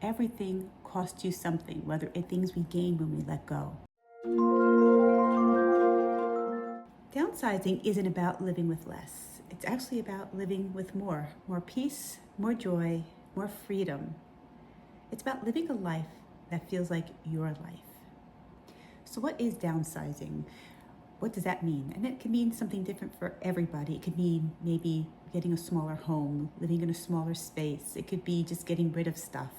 everything costs you something, whether it's things we gain when we let go. Downsizing isn't about living with less. It's actually about living with more peace, more joy, more freedom. It's about living a life that feels like your life. So what is downsizing? What does that mean? And it can mean something different for everybody. It could mean maybe getting a smaller home, living in a smaller space. It could be just getting rid of stuff,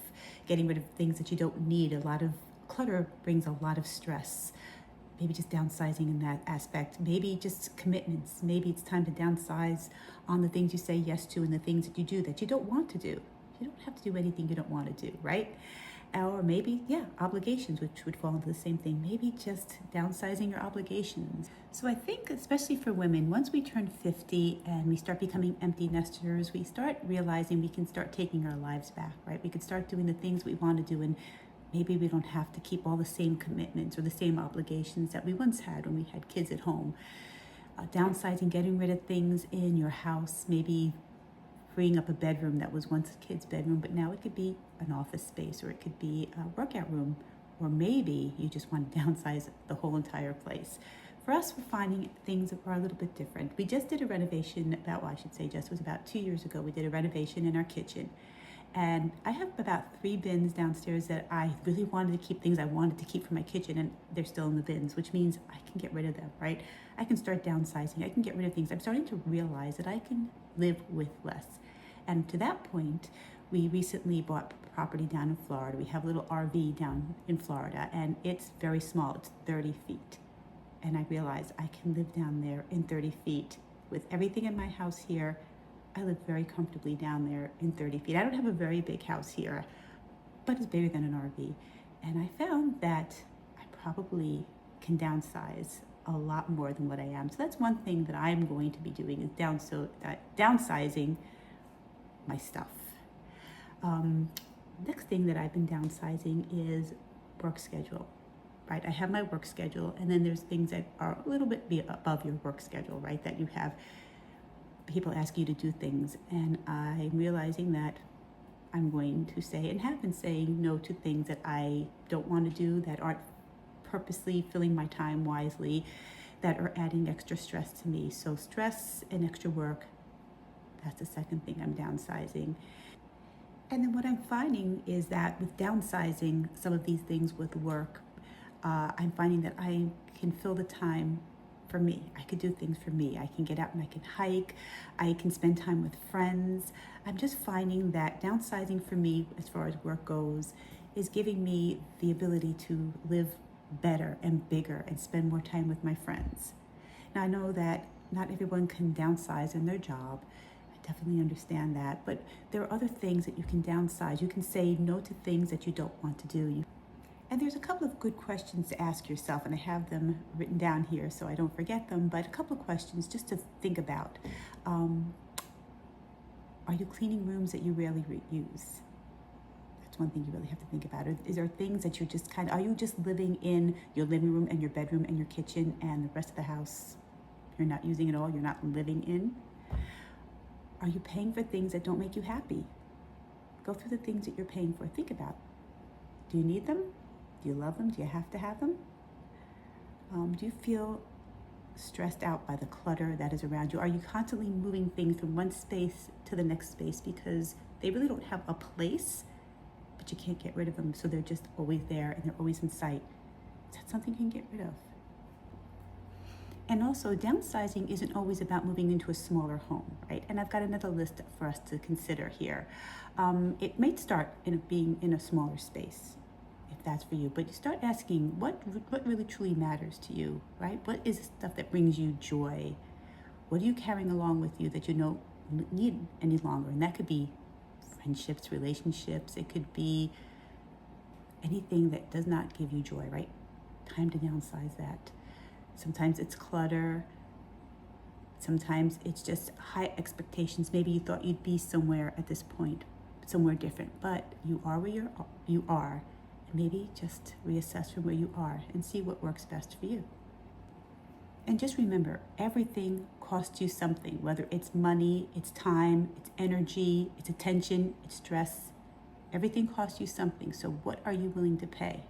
getting rid of things that you don't need. A lot of clutter brings a lot of stress. Maybe just downsizing in that aspect. Maybe just commitments. Maybe it's time to downsize on the things you say yes to and the things that you do that you don't want to do. You don't have to do anything you don't want to do, right? Or maybe, obligations, which would fall into the same thing. Maybe just downsizing your obligations. So I think, especially for women, once we turn 50 and we start becoming empty nesters, we start realizing we can start taking our lives back, right? We can start doing the things we want to do, and maybe we don't have to keep all the same commitments or the same obligations that we once had when we had kids at home. Downsizing, getting rid of things in your house, maybe freeing up a bedroom that was once a kid's bedroom, but now it could be an office space, or it could be a workout room, or maybe you just want to downsize the whole entire place. For us, we're finding things are a little bit different. We just did a renovation it was about 2 years ago. We did a renovation in our kitchen. And I have about 3 bins downstairs that I really wanted to keep, things I wanted to keep for my kitchen, and they're still in the bins, which means I can get rid of them, right? I can start downsizing. I can get rid of things. I'm starting to realize that I can live with less. And to that point, we recently bought property down in Florida. We have a little RV down in Florida, and it's very small. It's 30 feet. And I realized I can live down there in 30 feet with everything in my house here. I live very comfortably down there in 30 feet. I don't have a very big house here, but it's bigger than an RV. And I found that I probably can downsize a lot more than what I am. So that's one thing that I'm going to be doing, is downsizing my stuff. Next thing that I've been downsizing is work schedule, right? I have my work schedule, and then there's things that are a little bit above your work schedule, right? That you have people ask you to do things, and I'm realizing that I'm going to say, and have been saying, no to things that I don't want to do, that aren't purposely filling my time wisely, that are adding extra stress to me. So stress and extra work, that's the second thing I'm downsizing. And then what I'm finding is that with downsizing some of these things with work, I'm finding that I can fill the time for me. I could do things for me. I can get out and I can hike. I can spend time with friends. I'm just finding that downsizing for me, as far as work goes, is giving me the ability to live better and bigger and spend more time with my friends. Now, I know that not everyone can downsize in their job. I definitely understand that. But there are other things that you can downsize. You can say no to things that you don't want to do. And there's a couple of good questions to ask yourself, and I have them written down here so I don't forget them, but a couple of questions just to think about. Are you cleaning rooms that you rarely use? That's one thing you really have to think about. Is there things that you're just are you just living in your living room and your bedroom and your kitchen, and the rest of the house you're not using at all, you're not living in? Are you paying for things that don't make you happy? Go through the things that you're paying for. Think about, do you need them? Do you love them? Do you have to have them? Do you feel stressed out by the clutter that is around you? Are you constantly moving things from one space to the next space because they really don't have a place, but you can't get rid of them, so they're just always there and they're always in sight? Is that something you can get rid of? And also, downsizing isn't always about moving into a smaller home, right? And I've got another list for us to consider here. It may start in being in a smaller space, if that's for you, but you start asking what really truly matters to you, right? What is the stuff that brings you joy? What are you carrying along with you that you don't need any longer? And that could be friendships, relationships. It could be anything that does not give you joy, right? Time to downsize that. Sometimes it's clutter. Sometimes it's just high expectations. Maybe you thought you'd be somewhere at this point, somewhere different, but you are where you are. And maybe just reassess from where you are and see what works best for you. And just remember, everything costs you something, whether it's money, it's time, it's energy, it's attention, it's stress. Everything costs you something, so what are you willing to pay?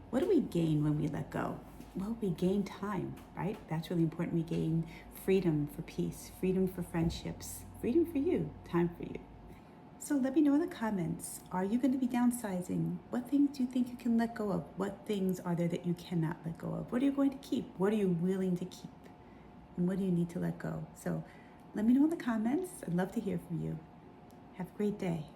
What do we gain when we let go? Well, we gain time, right? That's really important. We gain freedom for peace, freedom for friendships, freedom for you, time for you. So let me know in the comments, are you going to be downsizing? What things do you think you can let go of? What things are there that you cannot let go of? What are you going to keep? What are you willing to keep? And what do you need to let go? So let me know in the comments. I'd love to hear from you. Have a great day.